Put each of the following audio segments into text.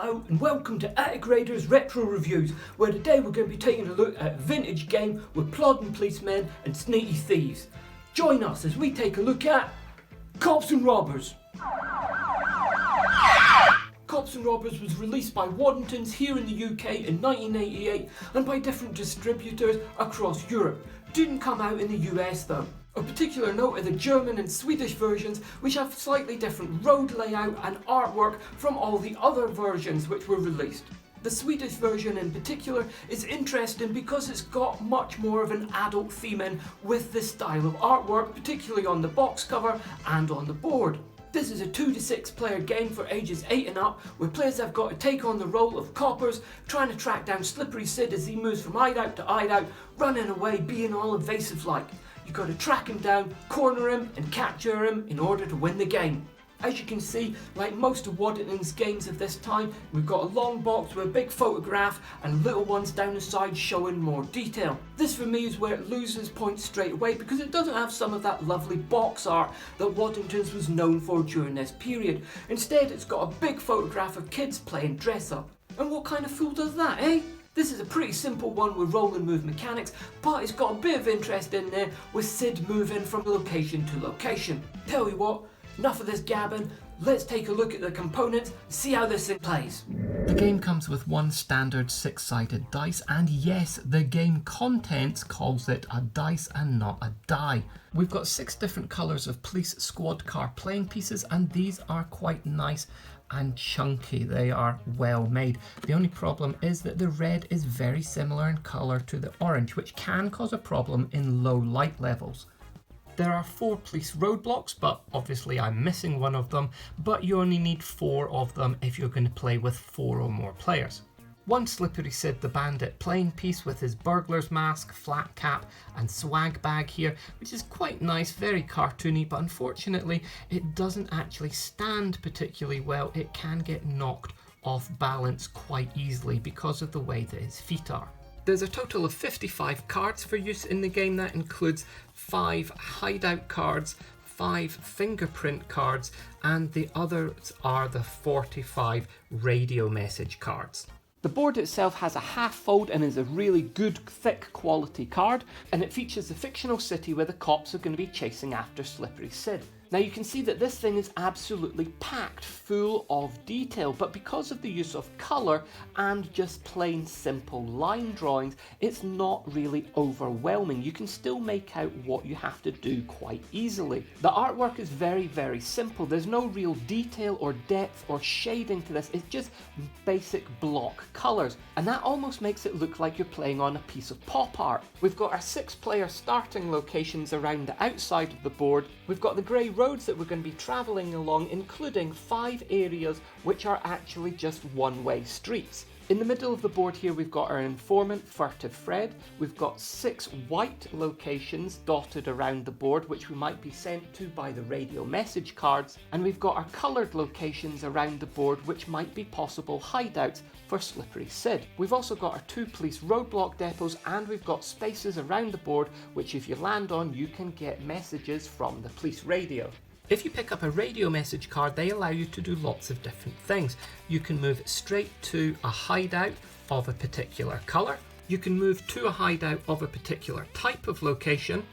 Hello and welcome to Attic Raiders Retro Reviews, where today we're going to be taking a look at a vintage game with plodding policemen and sneaky thieves. Join us as we take a look at Cops and Robbers. Cops and Robbers was released by Waddingtons here in the UK in 1988 and by different distributors across Europe. Didn't come out in the US though. Of particular note are the German and Swedish versions, which have slightly different road layout and artwork from all the other versions which were released. The Swedish version in particular is interesting because it's got much more of an adult theme in with this style of artwork, particularly on the box cover and on the board. This is a 2 to 6 player game for ages 8 and up, where players have got to take on the role of coppers, trying to track down Slippery Sid as he moves from hideout to hideout, running away, being all evasive like. You've got to track him down, corner him and capture him in order to win the game. As you can see, like most of Waddington's games of this time, we've got a long box with a big photograph and little ones down the side showing more detail. This for me is where it loses points straight away because it doesn't have some of that lovely box art that Waddington's was known for during this period. Instead, it's got a big photograph of kids playing dress up. And what kind of fool does that, eh? This is a pretty simple one with roll and move mechanics, but it's got a bit of interest in there with Sid moving from location to location. Tell you what, enough of this gabbing, let's take a look at the components and see how this thing plays. The game comes with one standard 6-sided dice, and yes, the game contents calls it a dice and not a die. We've got 6 different colours of police squad car playing pieces, and these are quite nice and chunky. They are well made. The only problem is that the red is very similar in colour to the orange, which can cause a problem in low light levels. There are 4 police roadblocks, but obviously I'm missing one of them, but you only need 4 of them if you're going to play with 4 or more players. One Slippery Sid the Bandit playing piece with his burglar's mask, flat cap and swag bag here, which is quite nice, very cartoony, but unfortunately it doesn't actually stand particularly well. It can get knocked off balance quite easily because of the way that his feet are. There's a total of 55 cards for use in the game. That includes 5 hideout cards, 5 fingerprint cards, and the others are the 45 radio message cards. The board itself has a half fold and is a really good thick quality card, and it features the fictional city where the cops are going to be chasing after Slippery Sid. Now you can see that this thing is absolutely packed full of detail, but because of the use of colour and just plain simple line drawings, it's not really overwhelming. You can still make out what you have to do quite easily. The artwork is very, very simple. There's no real detail or depth or shading to this. It's just basic block colours, and that almost makes it look like you're playing on a piece of pop art. We've got our 6-player starting locations around the outside of the board. We've got the grey roads that we're going to be travelling along, including 5 areas which are actually just one-way streets. In the middle of the board here we've got our informant, Furtive Fred. We've got 6 white locations dotted around the board which we might be sent to by the radio message cards, and we've got our coloured locations around the board which might be possible hideouts for Slippery Sid. We've also got our 2 police roadblock depots, and we've got spaces around the board which if you land on you can get messages from the police radio. If you pick up a radio message card, they allow you to do lots of different things. You can move straight to a hideout of a particular colour. You can move to a hideout of a particular type of location.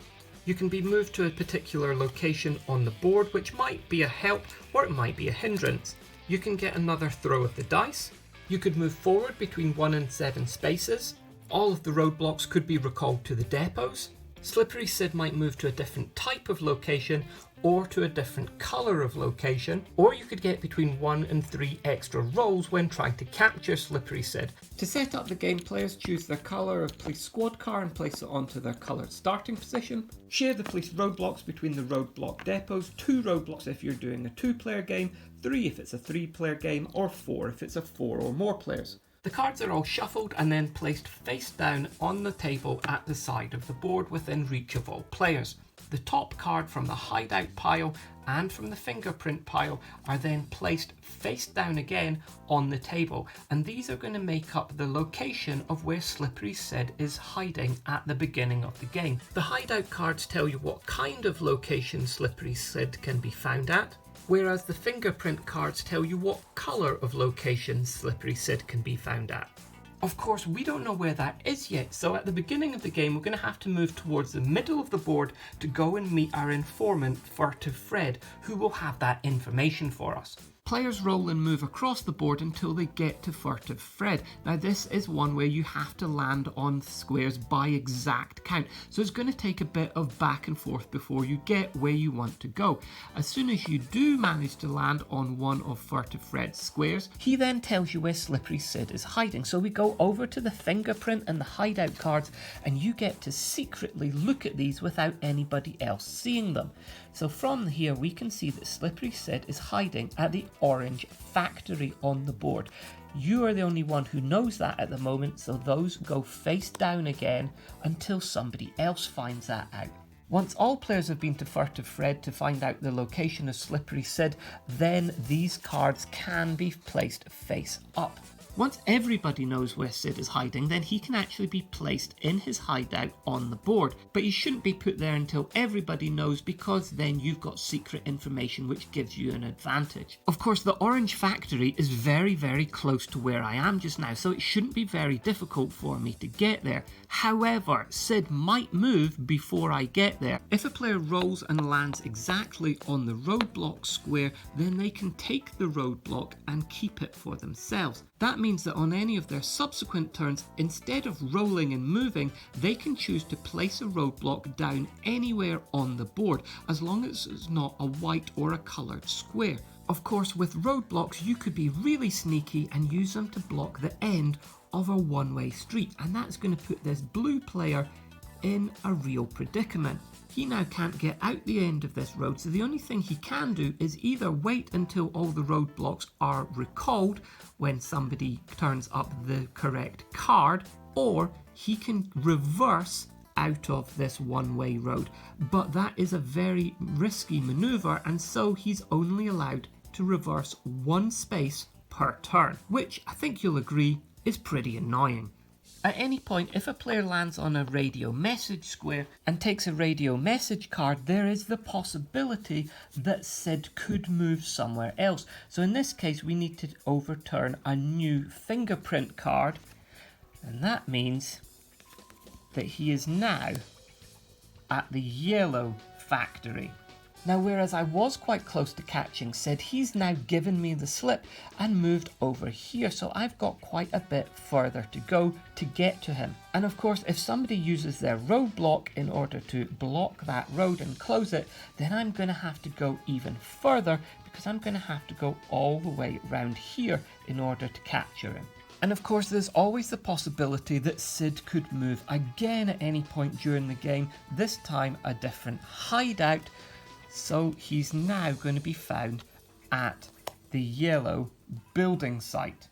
You can be moved to a particular location on the board, which might be a help or it might be a hindrance. You can get another throw of the dice. You could move forward between 1 and 7 spaces. All of the roadblocks could be recalled to the depots. Slippery Sid might move to a different type of location or to a different colour of location, or you could get between 1 and 3 extra rolls when trying to capture Slippery Sid. To set up the game, players choose their colour of police squad car and place it onto their coloured starting position. Share the police roadblocks between the roadblock depots, 2 roadblocks if you're doing a 2-player game, 3 if it's a 3-player game, or 4 if it's a 4 or more players. The cards are all shuffled and then placed face down on the table at the side of the board within reach of all players. The top card from the hideout pile and from the fingerprint pile are then placed face down again on the table, and these are going to make up the location of where Slippery Sid is hiding at the beginning of the game. The hideout cards tell you what kind of location Slippery Sid can be found at, whereas the fingerprint cards tell you what colour of location Slippery Sid can be found at. Of course, we don't know where that is yet, so at the beginning of the game we're going to have to move towards the middle of the board to go and meet our informant, Furtive Fred, who will have that information for us. Players roll and move across the board until they get to Furtive Fred. Now this is one where you have to land on squares by exact count, so it's going to take a bit of back and forth before you get where you want to go. As soon as you do manage to land on one of Furtive Fred's squares, he then tells you where Slippery Sid is hiding. So we go over to the fingerprint and the hideout cards, and you get to secretly look at these without anybody else seeing them. So from here we can see that Slippery Sid is hiding at the orange factory on the board. You are the only one who knows that at the moment, so those go face down again until somebody else finds that out. Once all players have been to Furtive Fred to find out the location of Slippery Sid, then these cards can be placed face up. Once everybody knows where Sid is hiding, then he can actually be placed in his hideout on the board. But he shouldn't be put there until everybody knows, because then you've got secret information which gives you an advantage. Of course, the orange factory is very, very close to where I am just now, so it shouldn't be very difficult for me to get there. However, Sid might move before I get there. If a player rolls and lands exactly on the roadblock square, then they can take the roadblock and keep it for themselves. That means that on any of their subsequent turns, instead of rolling and moving, they can choose to place a roadblock down anywhere on the board, as long as it's not a white or a coloured square. Of course, with roadblocks, you could be really sneaky and use them to block the end of a one-way street, and that's going to put this blue player in a real predicament. He now can't get out the end of this road, so the only thing he can do is either wait until all the roadblocks are recalled when somebody turns up the correct card, or he can reverse out of this one-way road. But that is a very risky manoeuvre, and so he's only allowed to reverse one space per turn, which I think you'll agree is pretty annoying. At any point, if a player lands on a radio message square and takes a radio message card, there is the possibility that Sid could move somewhere else. So in this case, we need to overturn a new fingerprint card, and that means that he is now at the yellow factory. Now, whereas I was quite close to catching Sid, he's now given me the slip and moved over here, so I've got quite a bit further to go to get to him. And of course, if somebody uses their roadblock in order to block that road and close it, then I'm going to have to go even further, because I'm going to have to go all the way around here in order to capture him. And of course, there's always the possibility that Sid could move again at any point during the game, this time a different hideout. So he's now going to be found at the yellow building site.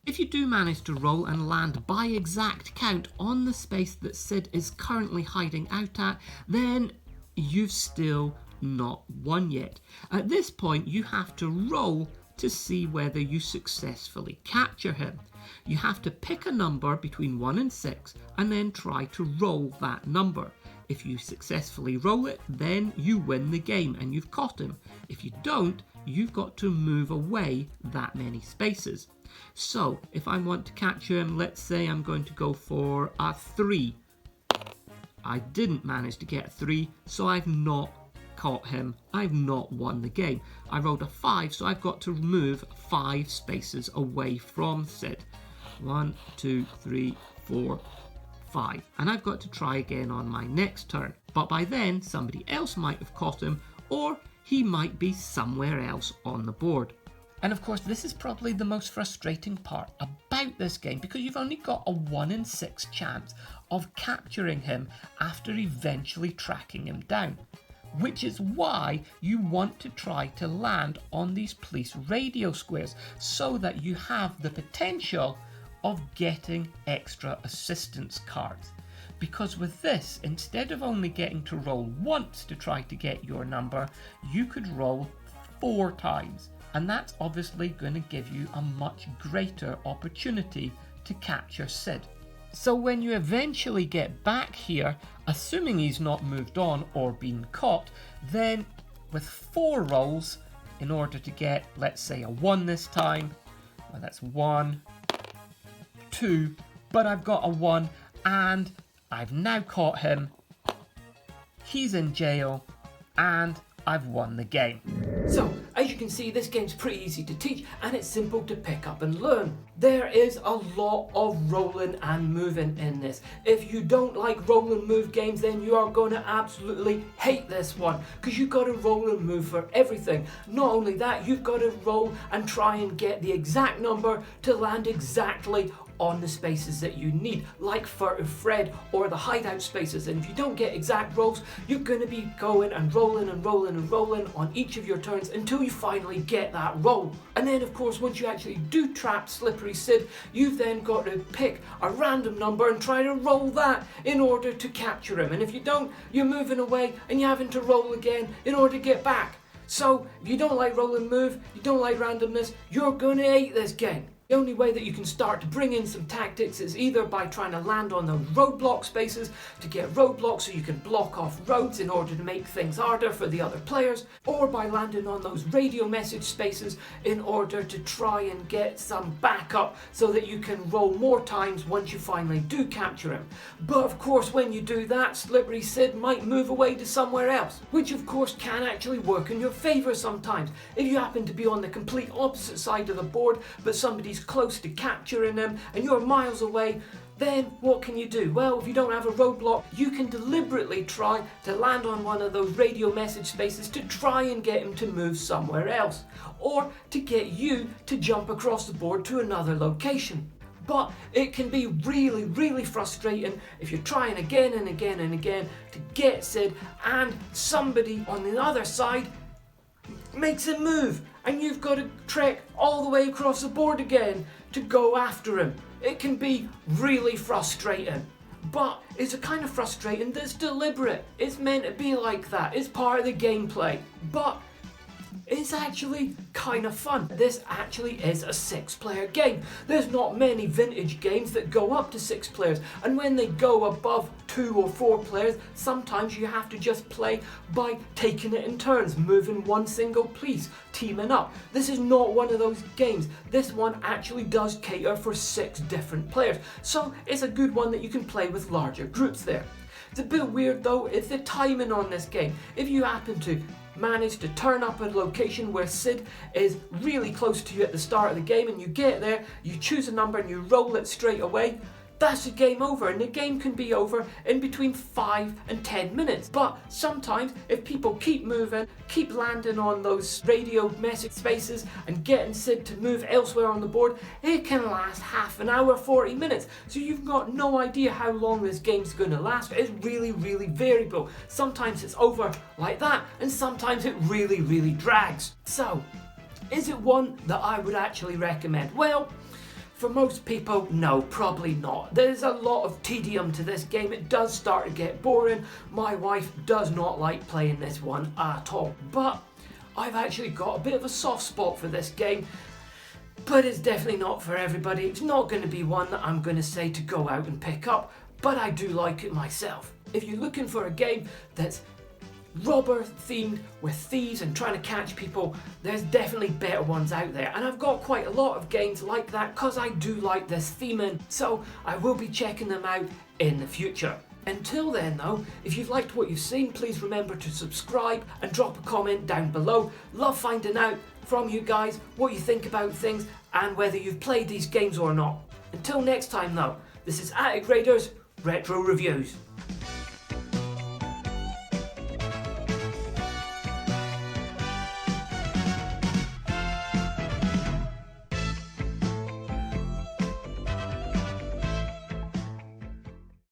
If you do manage to roll and land by exact count on the space that Sid is currently hiding out at, then you've still not won yet. At this point, you have to roll to see whether you successfully capture him. You have to pick a number between 1 and 6 and then try to roll that number. If you successfully roll it, then you win the game and you've caught him. If you don't, you've got to move away that many spaces. So if I want to capture him, let's say I'm going to go for a 3. I didn't manage to get a 3, so I've not caught him. I've not won the game. I rolled a 5, so I've got to move 5 spaces away from Sid. 1, 2, 3, 4, 5. And I've got to try again on my next turn. But by then, somebody else might have caught him, or he might be somewhere else on the board. And of course, this is probably the most frustrating part about this game, because you've only got a 1 in 6 chance of capturing him after eventually tracking him down. Which is why you want to try to land on these police radio squares, so that you have the potential of getting extra assistance cards. Because with this, instead of only getting to roll once to try to get your number, you could roll 4 times. And that's obviously going to give you a much greater opportunity to capture Sid. So when you eventually get back here, assuming he's not moved on or been caught, then with 4 rolls, in order to get, let's say, a 1 this time. Well, that's 1, 2, but I've got a 1 and I've now caught him. He's in jail and I've won the game. So, as you can see, this game's pretty easy to teach and it's simple to pick up and learn. There is a lot of rolling and moving in this. If you don't like roll and move games, then you are going to absolutely hate this one, because you've got to roll and move for everything. Not only that, you've got to roll and try and get the exact number to land exactly on the spaces that you need, like Furtive Fred or the Hideout spaces. And if you don't get exact rolls, you're going to be going and rolling and rolling and rolling on each of your turns until you finally get that roll. And then of course, once you actually do trap Slippery Sid, you've then got to pick a random number and try to roll that in order to capture him. And if you don't, you're moving away and you're having to roll again in order to get back. So if you don't like roll and move, you don't like randomness, you're going to hate this game. The only way that you can start to bring in some tactics is either by trying to land on those roadblock spaces to get roadblocks so you can block off roads in order to make things harder for the other players, or by landing on those radio message spaces in order to try and get some backup so that you can roll more times once you finally do capture him. But of course, when you do that, Slippery Sid might move away to somewhere else, which of course can actually work in your favour sometimes. If you happen to be on the complete opposite side of the board, but somebody's close to capturing them and you're miles away, then what can you do? Well, if you don't have a roadblock, you can deliberately try to land on one of those radio message spaces to try and get him to move somewhere else, or to get you to jump across the board to another location. But it can be really, really frustrating if you're trying again and again and again to get Sid and somebody on the other side makes him move and you've got to trek all the way across the board again to go after him. It can be really frustrating, but it's a kind of frustrating that's deliberate. It's meant to be like that. It's part of the gameplay, but it's actually kind of fun. This actually is a 6-player game. There's not many vintage games that go up to 6 players, and when they go above 2 or 4 players, sometimes you have to just play by taking it in turns, moving one single piece, teaming up. This is not one of those games. This one actually does cater for 6 different players, so it's a good one that you can play with larger groups there. It's a bit weird though, it's the timing on this game. If you happen to manage to turn up at a location where Sid is really close to you at the start of the game and you get there, you choose a number and you roll it straight away, that's the game over, and the game can be over in between 5 and 10 minutes. But sometimes if people keep moving, keep landing on those radio message spaces and getting Sid to move elsewhere on the board, it can last half an hour, 40 minutes. So you've got no idea how long this game's going to last. It's really, really variable. Sometimes it's over like that, and sometimes it really, really drags. So, is it one that I would actually recommend? Well, for most people, no, probably not. There's a lot of tedium to this game. It does start to get boring. My wife does not like playing this one at all. But I've actually got a bit of a soft spot for this game. But it's definitely not for everybody. It's not going to be one that I'm going to say to go out and pick up. But I do like it myself. If you're looking for a game that's robber themed with thieves and trying to catch people, there's definitely better ones out there, and I've got quite a lot of games like that because I do like this theming, so I will be checking them out in the future. Until then though, if you've liked what you've seen, please remember to subscribe and drop a comment down below. Love finding out from you guys what you think about things and whether you've played these games or not. Until next time though, this is Attic Raiders Retro Reviews.